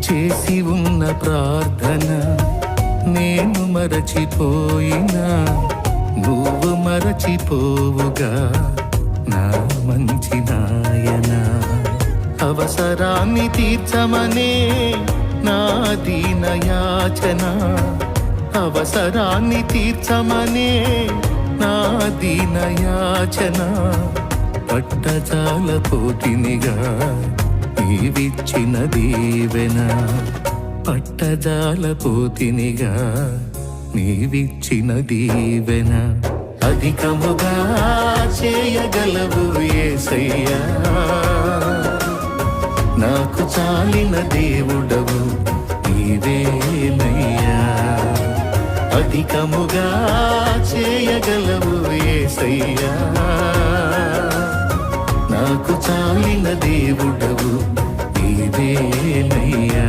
చేసి ఉన్న ప్రార్థన నేను మరచిపోయినా నువ్వు మరచిపోవుగా నా మంచి నాయన. అవసరాన్ని తీర్చమనే నా దీన యాచన, అవసరాన్ని తీర్చమనే నా దీన యాచన. పట్టజాల పోతినిగా నీవిచ్చిన దీవెన, పట్టజాల పోతినిగా నీవిచ్చిన దీవెన. అధికముగా చేయగలవు యేసయ్యా, నాకు చాలిన దేవుడవు నీవేనయ్యా. అధికముగా చేయగలవు యేసయ్యా, నాకు చాలిన దేవుడవు నీవేనయ్యా.